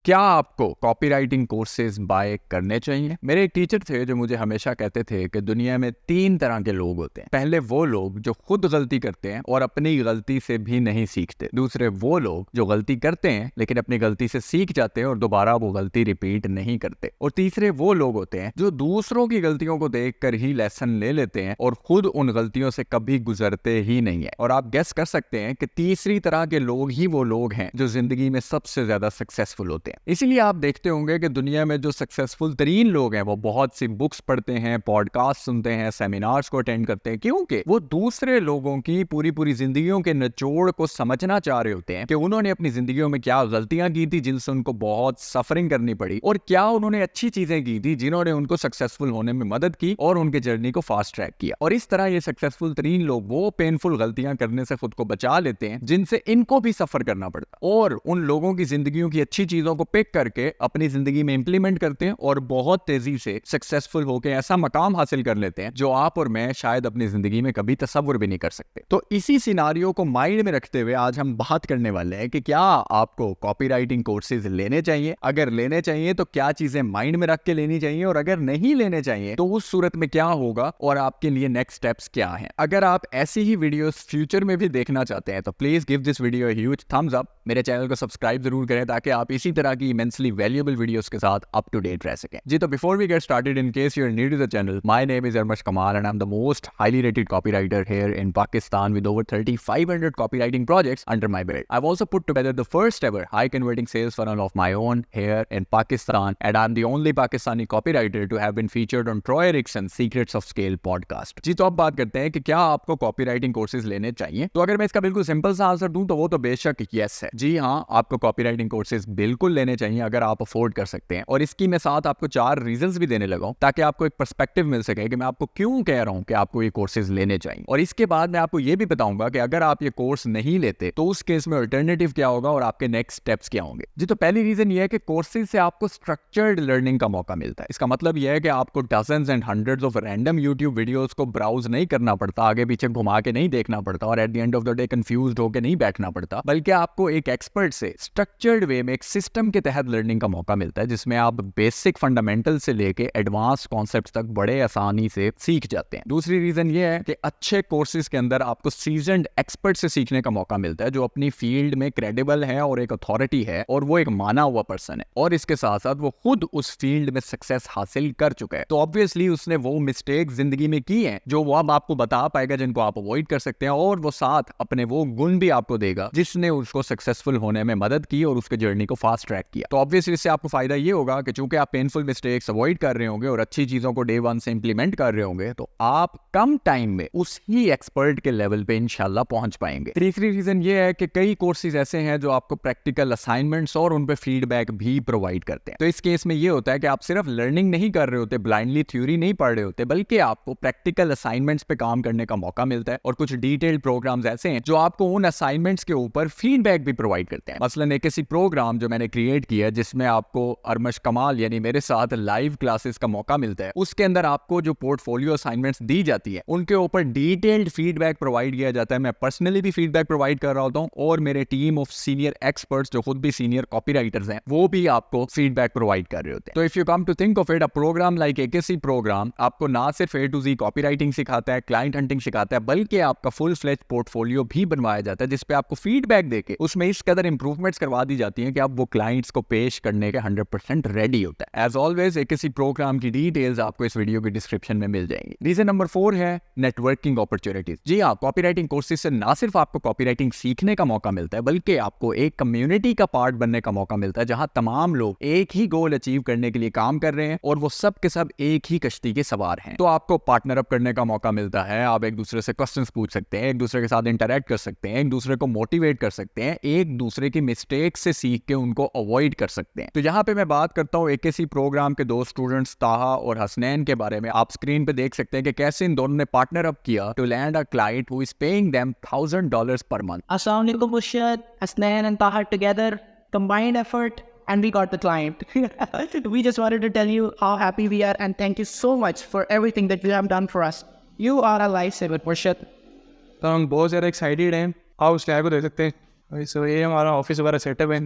क्या आपको copywriting courses bye करने चाहिए? मेरे एक टीचर थे जो मुझे हमेशा कहते थे कि दुनिया में 3 तरह के लोग होते हैं। पहले वो लोग जो खुद गलती करते हैं और अपनी गलती से भी नहीं सीखते। दूसरे वो लोग जो गलती करते हैं लेकिन अपनी गलती से सीख जाते हैं और दोबारा वो गलती रिपीट नहीं करते। और तीसरे वो लोग होते हैं जो दूसरों की गलतियों को देखकर ही लेसन ले लेते हैं और खुद उन गलतियों से कभी गुजरते ही नहीं है। और आप गेस कर सकते हैं कि तीसरी तरह के लोग ही वो लोग हैं जो जिंदगी में सबसे ज्यादा सक्सेसफुल होते हैं। इसीलिए आप देखते होंगे कि दुनिया में जो सक्सेसफुल तरीन लोग हैं वो बहुत सी बुक्स पढ़ते हैं, पॉडकास्ट सुनते हैं, सेमिनार्स को अटेंड करते हैं, क्योंकि वो दूसरे लोगों की पूरी पूरी जिंदगियों के निचोड़ को समझना चाह रहे होते हैं कि उन्होंने अपनी जिंदगियों में क्या गलतियां की थी जिनसे उनको बहुत सफरिंग करनी पड़ी, और क्या उन्होंने अच्छी चीजें की थी जिन्होंने उनको सक्सेसफुल होने में मदद की और उनके जर्नी को फास्ट ट्रैक किया। और इस तरह ये सक्सेसफुल तरीन लोग वो पेनफुल गलतियां करने से खुद को बचा लेते हैं जिनसे इनको भी सफर करना पड़ता, और उन लोगों की जिंदगियों की अच्छी चीजों को पिक करके अपनी जिंदगी में इंप्लीमेंट करते हैं और बहुत तेजी से सक्सेसफुल होकर ऐसा मकाम हासिल कर लेते हैं जो आप और मैं शायद अपनी जिंदगी में कभी तसव्वुर भी नहीं कर सकते। तो इसी सिनारियो को माइंड में रखते हुए आज हम बात करने वाले हैं कि क्या आपको कॉपीराइटिंग कोर्सेज लेने चाहिए, अगर लेने चाहिए तो क्या चीजें माइंड में रख के लेनी चाहिए, और अगर नहीं लेने चाहिए तो उस सूरत में क्या होगा और आपके लिए नेक्स्ट स्टेप्स क्या हैं। अगर आप ऐसी ही वीडियोस फ्यूचर में भी देखना चाहते हैं तो please give this video huge thumbs up. मेरे चैनल को सब्सक्राइब जरूर करें ताकि आप इसी तरह की इमेंसली वैल्यूएबल वीडियोस के साथ अप टू डेट रह सकें। जी, तो before we get started, in case you are new to the channel, my name is Armash Kamal and I am the most highly rated copywriter here in Pakistan with over 3,500 copywriting projects under my belt. I've also put together the first ever high converting sales funnel of my own here in Pakistan, and I'm the only Pakistani copywriter to have been featured on Troy Erickson's Secrets of Scale podcast. जी, तो अब बात करते हैं कि क्या आपको copywriting courses लेने चाहिए। तो अगर मैं इसका बिल्कुल सिंपल सा आंसर दूं तो वो तो बेशक यस है। जी हाँ, आपको कॉपीराइटिंग कोर्सेज बिल्कुल लेने चाहिए अगर आप अफोर्ड कर सकते हैं, और इसकी मैं साथ आपको 4 रीजंस भी देने लगा हूं ताकि आपको एक पर्सपेक्टिव मिल सके कि मैं आपको क्यों कह रहा हूं कि आपको ये कोर्सेज लेने चाहिए। और इसके बाद मैं आपको ये भी बताऊंगा कि अगर आप ये कोर्स नहीं लेते तो उस केस में अल्टरनेटिव क्या होगा और आपके नेक्स्ट स्टेप्स क्या होंगे। जी, तो पहली रीजन ये है कि कोर्सेज से आपको स्ट्रक्चर्ड लर्निंग का मौका मिलता है। इसका मतलब यह है कि आपको dozens and hundreds of random YouTube videos को ब्राउज नहीं करना पड़ता, आगे पीछे घुमा के नहीं देखना पड़ता और at the end of the day confused होकर नहीं बैठना पड़ता, बल्कि आपको एक एक्सपर्ट से स्ट्रक्चर्ड वे में एक सिस्टम के तहत लर्निंग का मौका मिलता है जिसमें आप बेसिक फंडामेंटल से लेके एडवांस कॉन्सेप्ट्स तक बड़े आसानी से सीख जाते हैं। दूसरी रीजन ये है कि अच्छे कोर्सेज के अंदर आपको सीजन्ड एक्सपर्ट से सीखने का मौका मिलता है जो अपनी फील्ड में क्रेडिबल है और एक अथॉरिटी है और वो एक माना हुआ पर्सन है, और इसके साथ साथ वो खुद उस फील्ड में सक्सेस हासिल कर चुका है। तो ऑब्वियसली उसने वो मिस्टेक जिंदगी में की है जो वो अब आपको बता पाएगा, जिनको आप अवॉइड कर सकते हैं, और वो साथ अपने वो गुण भी आपको देगा जिसने उसको सक्सेसफुल होने में मदद की और उसके जर्नी को फास्ट ट्रैक किया। तो ऑब्वियसली इससे आपको फायदा ये होगा कि चूंकि आप पेनफुल मिस्टेक्स अवॉइड कर रहे होंगे और अच्छी चीजों को डे वन से इंप्लीमेंट कर रहे होंगे तो आप कम टाइम में उस ही एक्सपर्ट के लेवल पे इंशाल्लाह पहुंच पाएंगे। तीसरी रीजन ये है कि कई कोर्सेज ऐसे हैं जो आपको प्रैक्टिकल असाइनमेंट्स और उन पे फीडबैक भी प्रोवाइड करते हैं। तो इस केस में ये होता है कि आप सिर्फ लर्निंग नहीं कर रहे होते, ब्लाइंडली थ्योरी नहीं पढ़ रहे होते, बल्कि आपको प्रैक्टिकल असाइनमेंट्स पे काम करने का मौका मिलता है। और कुछ डिटेल्ड प्रोग्राम्स ऐसे हैं जो आपको उन असाइनमेंट्स के ऊपर फीडबैक भी प्रोवाइड करते हैं। मसलन एक ऐसी प्रोग्राम जो मैंने क्रिएट किया जिसमें आपको अरमश कमाल यानी मेरे साथ लाइव क्लासेस का मौका मिलता है, उसके अंदर आपको जो पोर्टफोलियो असाइनमेंट्स दी जाती है उनके ऊपर डिटेल्ड फीडबैक प्रोवाइड किया जाता है। मैं पर्सनली भी फीडबैक प्रोवाइड कर रहा होता हूं और मेरे टीम ऑफ सीनियर एक्सपर्ट्स जो खुद भी सीनियर कॉपीराइटर्स हैं वो भी आपको फीडबैक प्रोवाइड कर रहे होते हैं। तो if you come to think of it, a programme like AKC programme आपको ना सिर्फ ए टू जी कॉपीराइटिंग सिखाता है, क्लाइंट हंटिंग सिखाता है, बल्कि आपका फुल फ्लेज पोर्टफोलियो भी बनवाया जाता है जिसपे आपको फीडबैक देके उसमें इस कदर इंप्रूवमेंट्स करवा दी जाती हैं कि आप वो क्लाइंट्स को पेश करने के 100% रेडी होता है। एज ऑलवेज एकेसी प्रोग्राम की डिटेल्स आपको इस वीडियो के डिस्क्रिप्शन में मिल जाएंगी। रीजन नंबर 4 है नेटवर्किंग अपॉर्चुनिटीज। जी हाँ, कॉपीराइटिंग कोर्सेज से ना सिर्फ आपको कॉपीराइटिंग सीखने का मौका मिलता है बल्कि आपको एक कम्युनिटी का पार्ट बनने का मौका मिलता है जहां तमाम लोग एक ही गोल अचीव करने के लिए काम कर रहे हैं और वो सब के सब एक ही कश्ती के सवार हैं। तो आपको पार्टनर अप करने का मौका मिलता है, आप एक दूसरे से क्वेश्चंस पूछ सकते हैं, एक दूसरे के साथ इंटरेक्ट कर सकते हैं, एक दूसरे को मोटिवेट कर सकते हैं, एक दूसरे की मिस्टेक से सीख के उनको अवॉइड कर सकते हैं। तो यहाँ पे मैं बात करता हूँ एकेसी प्रोग्राम के 2 स्टूडेंट्स ताहा और हसनैन के बारे में। आप स्क्रीन पे देख सकते हैं कि कैसे इन दोनों ने पार्टनर अप किया to land a client who is paying them $1,000 per month. Assalamu alaikum, Mushad, Hasnain and Taha together, combined effort, and we got the client. We just wanted to tell you how happy we are and thank you so much for everything that you have done for us. You are a lifesaver, Mushad. तो हम बहुत ज़्यादा excited हैं। आप उस slab को देख सकते हैं। सो ये हमारा ऑफिस वगैरह सेटअप है।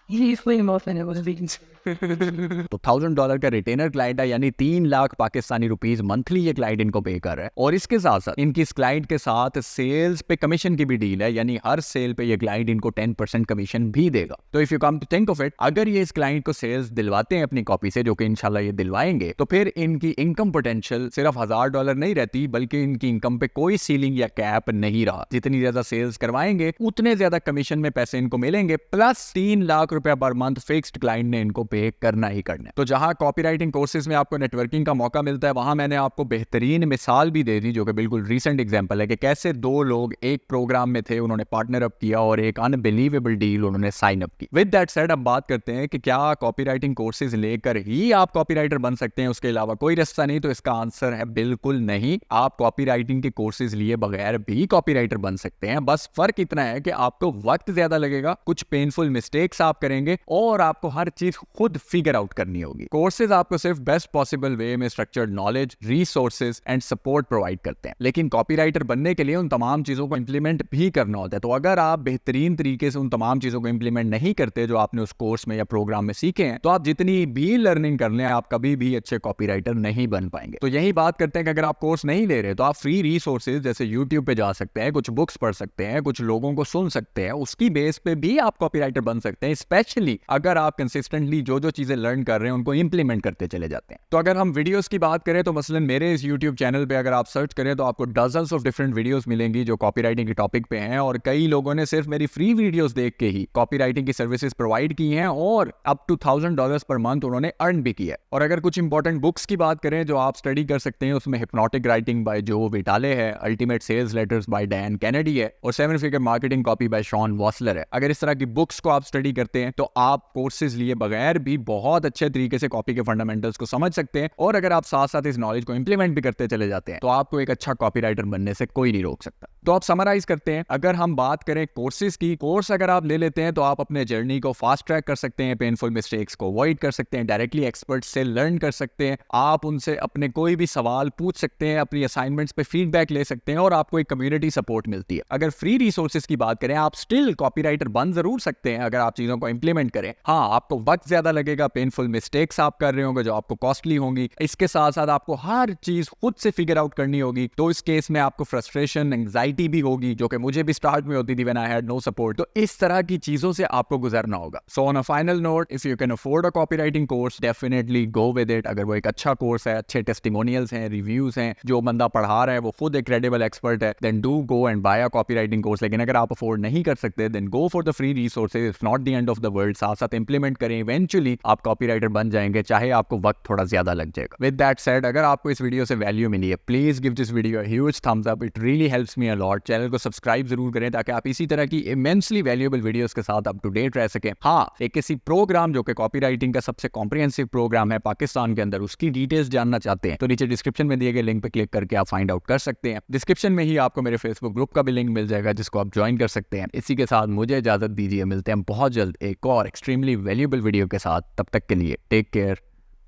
He's way more than I was being. तो $1000 का रिटेनर क्लाइंट है, यानी 3 लाख पाकिस्तानी रुपीस मंथली ये क्लाइंट इनको पे कर रहा है। और इसके साथ साथ इनकी इस क्लाइंट के साथ सेल्स पे कमीशन की भी डील है, यानी हर सेल पे ये क्लाइंट इनको 10% कमीशन भी देगा। तो if you come to think of it, अगर ये इस क्लाइंट को सेल्स दिलवाते हैं अपनी कॉपी से, जो कि इंशाल्लाह ये दिलवाएंगे, तो फिर इनकी इनकम पोटेंशियल सिर्फ $1000 नहीं रहती, बल्कि इनकी इनकम पे कोई सीलिंग या कैप नहीं रहा। जितनी ज्यादा सेल्स करवाएंगे उतने ज्यादा कमीशन में पैसे इनको मिलेंगे, प्लस 3 लाख रुपया पर मंथ फिक्स्ड क्लाइंट ने इनको पे करना ही करना है। तो जहां कॉपीराइटिंग कोर्सेज में आपको नेटवर्किंग का मौका मिलता है, वहां मैंने आपको बेहतरीन मिसाल भी दे दी, जो कि बिल्कुल रीसेंट एग्जांपल है कि कैसे 2 लोग एक प्रोग्राम में थे, उन्होंने पार्टनर अप किया और एक अनबिलीवेबल डील उन्होंने साइन अप की। विद दैट सेड, अब बात करते हैं कि क्या कॉपीराइटिंग कोर्सेज लेकर ही आप कॉपीराइटर बन सकते हैं, उसके अलावा कोई रास्ता नहीं? तो इसका आंसर है बिल्कुल नहीं। आप कॉपीराइटिंग के कोर्सेज लिए बगैर भी कॉपीराइटर बन सकते हैं। बस फर्क इतना है कि आपको वक्त ज्यादा लगेगा, कुछ पेनफुल मिस्टेक्स आप करेंगे और आपको हर चीज खुद फिगर आउट करनी होगी। कोर्सेज आपको सिर्फ बेस्ट पॉसिबल वे में structured knowledge, resources and support provide करते हैं, लेकिन कॉपीराइटर बनने के लिए उन तमाम चीजों को इंप्लीमेंट भी करना होता है। तो अगर आप बेहतरीन तरीके से उन तमाम चीजों को इंप्लीमेंट नहीं करते जो आपने उस कोर्स में या प्रोग्राम में सीखे हैं, तो आप जितनी भी लर्निंग कर लें, आप कभी भी अच्छे कॉपीराइटर नहीं बन पाएंगे। तो यही बात करते हैं कि अगर आप कोर्स नहीं ले रहे, तो आप फ्री रिसोर्सेज जैसे यूट्यूब पे जा सकते हैं, कुछ बुक्स पढ़ सकते हैं, कुछ लोगों को सुन सकते हैं, उसकी बेस पे भी आप कॉपीराइटर बन सकते हैं, स्पेशली अगर आप कंसिस्टेंटली जो जो चीजें लर्न कर रहे हैं उनको इंप्लीमेंट करते चले जाते हैं। तो अगर हम वीडियोस की बात करें, तो मसलन मेरे इस यूट्यूब चैनल पे अगर आप सर्च करें तो आपको डजन्स ऑफ डिफरेंट वीडियोस मिलेंगी जो कॉपीराइटिंग के टॉपिक पे हैं, और कई लोगों ने सिर्फ मेरी फ्री वीडियोस देख के ही कॉपीराइटिंग की सर्विसेज प्रोवाइड की हैं और अप टू $1000 पर मंथ उन्होंने अर्न भी किया है। और अगर कुछ इंपॉर्टेंट बुक्स की बात करें जो आप स्टडी कर सकते हैं, उसमें hypnotic writing by Joe Vitale है, ultimate sales letters by Dan Kennedy है, और 7 figure marketing copy by Sean Vosler है। अगर इस तरह की बुक्स को आप स्टडी करते हैं तो आप कोर्सेज लिए बगैर भी बहुत अच्छे तरीके से कॉपी के फंडामेंटल्स को समझ सकते हैं, और अगर आप साथ साथ इस नॉलेज को इंप्लीमेंट भी करते चले जाते हैं, तो आपको एक अच्छा कॉपीराइटर बनने से कोई नहीं रोक सकता। तो आप समराइज करते हैं, अगर हम बात करें कोर्सेज की, कोर्स अगर आप ले लेते हैं तो आप अपने जर्नी को फास्ट ट्रैक कर सकते हैं, पेनफुल मिस्टेक्स को अवॉइड कर सकते हैं, डायरेक्टली एक्सपर्ट से लर्न कर सकते हैं, आप उनसे अपने कोई भी सवाल पूछ सकते हैं, अपनी असाइनमेंट्स पे फीडबैक ले सकते हैं, और आपको एक कम्युनिटी सपोर्ट मिलती है। अगर फ्री रिसोर्सेज की बात करें, आप स्टिल कॉपीराइटर बन जरूर सकते हैं अगर आप चीजों को इंप्लीमेंट करें। हाँ, आपको वक्त ज्यादा लगेगा, पेनफुल मिस्टेक्स आप कर रहे होंगे जो आपको कॉस्टली होंगी, इसके साथ साथ आपको हर चीज खुद से फिगर आउट करनी होगी। तो इस केस में आपको फ्रस्ट्रेशन, एंजाइटी भी होगी, जो कि मुझे भी स्टार्ट में होती थी when I had no support. तो इस तरह की चीजों से आपको गुजरना होगा। So on a final note, if you can afford a copywriting course, definitely go with it. अगर वो एक अच्छा कोर्स है, अच्छे टेस्टिमोनियल्स हैं, रिव्यूज हैं, जो बंदा पढ़ा रहा है वो खुद एक क्रेडिबल एक्सपर्ट है, then do go and buy a copywriting course. लेकिन अगर आप अफोर्ड नहीं कर सकते, then go for the free resources, it's not the end of the world. साथ साथ इंप्लीमेंट करें, इवेंचुअली आप कॉपीराइटर बन जाएंगे, चाहे आपको वक्त थोड़ा ज्यादा लग जाएगा। विद दैट सेड, अगर आपको इस वीडियो से वैल्यू मिली है, please give this video a huge thumbs up, it really helps me a lot. Channel को सब्सक्राइब जरूर करें ताकि आप इसी तरह की इमेंसली वैल्यूएबल वीडियोस के साथ अप टू डेट रह सकें। हाँ, एक किसी प्रोग्राम जो कि कॉपीराइटिंग का सबसे कॉम्प्रिहेंसिव प्रोग्राम है पाकिस्तान के अंदर, उसकी डिटेल्स जानना चाहते हैं तो नीचे डिस्क्रिप्शन में दिए गए लिंक पे क्लिक करके आप फाइंड आउट कर सकते हैं। डिस्क्रिप्शन में ही आपको मेरे फेसबुक ग्रुप का भी लिंक मिल जाएगा जिसको आप ज्वाइन कर सकते हैं। इसी के साथ मुझे इजाजत दीजिए, मिलते हैं बहुत जल्द एक और एक्सट्रीमली वैल्यूएबल वीडियो के साथ। तब तक के लिए टेक केयर,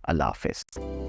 अल्लाह हाफिज।